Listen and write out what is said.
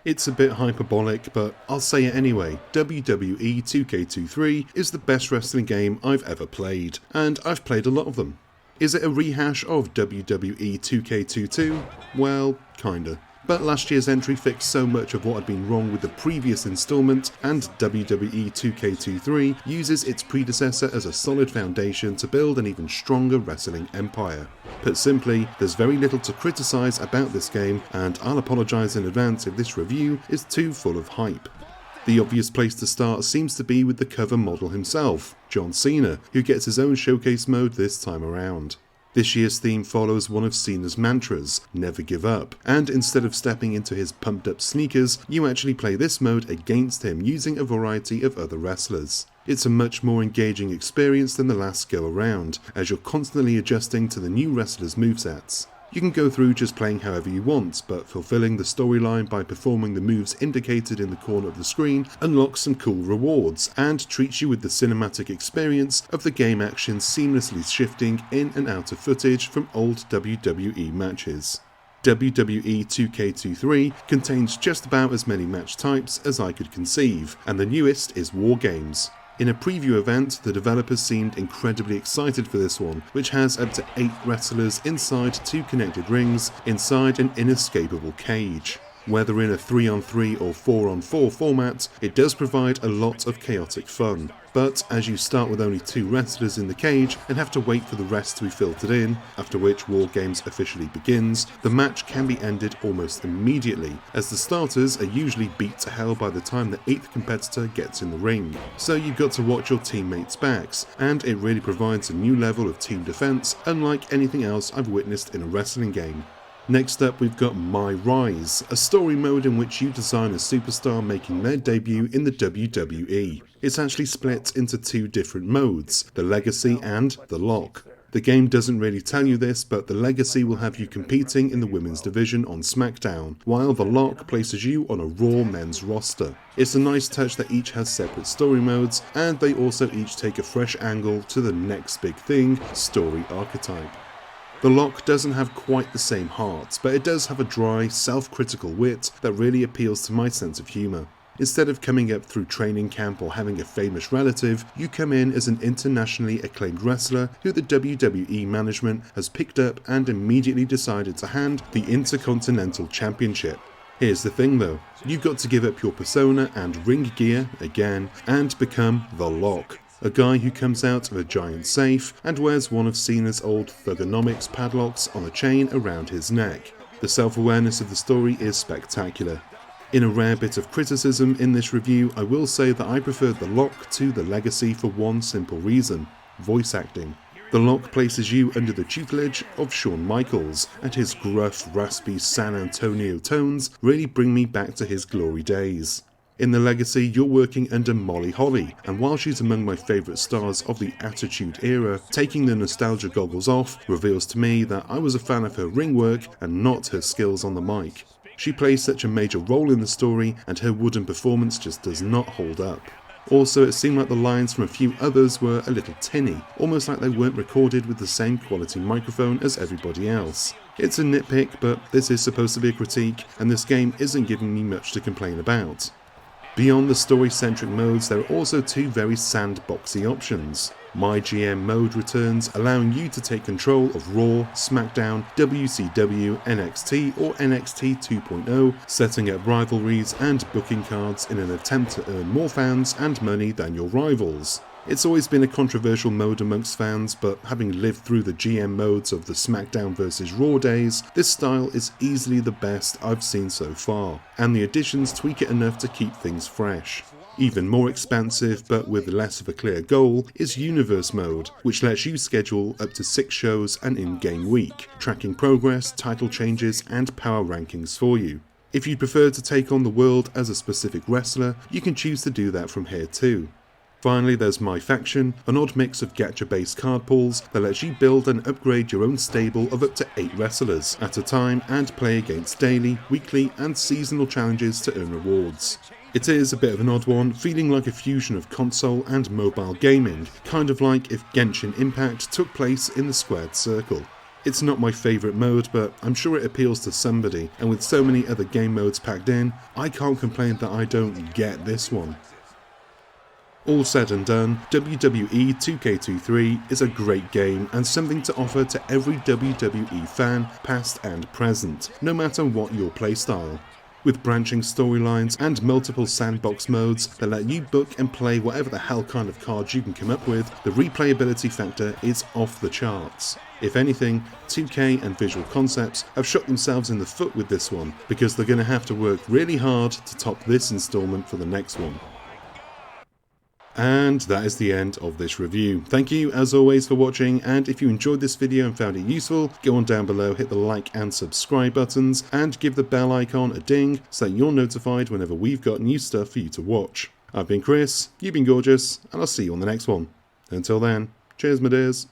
It's a bit hyperbolic, but I'll say it anyway. WWE 2K23 is the best wrestling game I've ever played, and I've played a lot of them. Is it a rehash of WWE 2K22? Well, kinda. But last year's entry fixed so much of what had been wrong with the previous installment, and WWE 2K23 uses its predecessor as a solid foundation to build an even stronger wrestling empire. Put simply, there's very little to criticise about this game, and I'll apologise in advance if this review is too full of hype. The obvious place to start seems to be with the cover model himself, John Cena, who gets his own showcase mode this time around. This year's theme follows one of Cena's mantras, never give up, and instead of stepping into his pumped up sneakers, you actually play this mode against him using a variety of other wrestlers. It's a much more engaging experience than the last go around, as you're constantly adjusting to the new wrestlers' movesets. You can go through just playing however you want, but fulfilling the storyline by performing the moves indicated in the corner of the screen unlocks some cool rewards, and treats you with the cinematic experience of the game action seamlessly shifting in and out of footage from old WWE matches. WWE 2K23 contains just about as many match types as I could conceive, and the newest is War Games. In a preview event, the developers seemed incredibly excited for this one, which has up to 8 wrestlers inside 2 connected rings inside an inescapable cage. Whether in a 3-on-3 or 4-on-4 format, it does provide a lot of chaotic fun. But as you start with only 2 wrestlers in the cage and have to wait for the rest to be filtered in, after which War Games officially begins, the match can be ended almost immediately, as the starters are usually beat to hell by the time the 8th competitor gets in the ring. So you've got to watch your teammates' backs, and it really provides a new level of team defense unlike anything else I've witnessed in a wrestling game. Next up, we've got MyRise, a story mode in which you design a superstar making their debut in the WWE. It's actually split into 2 different modes, the Legacy and the Lock. The game doesn't really tell you this, but the Legacy will have you competing in the women's division on SmackDown, while the Lock places you on a Raw men's roster. It's a nice touch that each has separate story modes, and they also each take a fresh angle to the next big thing, story archetype. The Lock doesn't have quite the same heart, but it does have a dry, self-critical wit that really appeals to my sense of humour. Instead of coming up through training camp or having a famous relative, you come in as an internationally acclaimed wrestler who the WWE management has picked up and immediately decided to hand the Intercontinental Championship. Here's the thing though, you've got to give up your persona and ring gear, again, and become the Lock. A guy who comes out of a giant safe and wears one of Cena's old Thugonomics padlocks on a chain around his neck. The self-awareness of the story is spectacular. In a rare bit of criticism in this review, I will say that I preferred the Lock to the Legacy for one simple reason: voice acting. The Lock places you under the tutelage of Shawn Michaels, and his gruff, raspy San Antonio tones really bring me back to his glory days. In the Legacy, you're working under Molly Holly, and while she's among my favourite stars of the Attitude Era, taking the nostalgia goggles off reveals to me that I was a fan of her ring work and not her skills on the mic. She plays such a major role in the story, and her wooden performance just does not hold up. Also, it seemed like the lines from a few others were a little tinny, almost like they weren't recorded with the same quality microphone as everybody else. It's a nitpick, but this is supposed to be a critique, and this game isn't giving me much to complain about. Beyond the story-centric modes, there are also 2 very sandboxy options. My GM mode returns, allowing you to take control of Raw, SmackDown, WCW, NXT or NXT 2.0, setting up rivalries and booking cards in an attempt to earn more fans and money than your rivals. It's always been a controversial mode amongst fans, but having lived through the GM modes of the SmackDown vs Raw days, this style is easily the best I've seen so far, and the additions tweak it enough to keep things fresh. Even more expansive, but with less of a clear goal, is Universe mode, which lets you schedule up to 6 shows an in-game week, tracking progress, title changes, and power rankings for you. If you prefer to take on the world as a specific wrestler, you can choose to do that from here too. Finally, there's My Faction, an odd mix of gacha-based card pools that lets you build and upgrade your own stable of up to 8 wrestlers at a time and play against daily, weekly and seasonal challenges to earn rewards. It is a bit of an odd one, feeling like a fusion of console and mobile gaming, kind of like if Genshin Impact took place in the squared circle. It's not my favourite mode, but I'm sure it appeals to somebody, and with so many other game modes packed in, I can't complain that I don't get this one. All said and done, WWE 2K23 is a great game and something to offer to every WWE fan, past and present, no matter what your playstyle. With branching storylines and multiple sandbox modes that let you book and play whatever the hell kind of cards you can come up with, the replayability factor is off the charts. If anything, 2K and Visual Concepts have shot themselves in the foot with this one, because they're going to have to work really hard to top this installment for the next one. And that is the end of this review. Thank you as always for watching, and if you enjoyed this video and found it useful, go on down below, hit the like and subscribe buttons, and give the bell icon a ding so that you're notified whenever we've got new stuff for you to watch. I've been Chris, you've been gorgeous, and I'll see you on the next one. Until then, cheers my dears.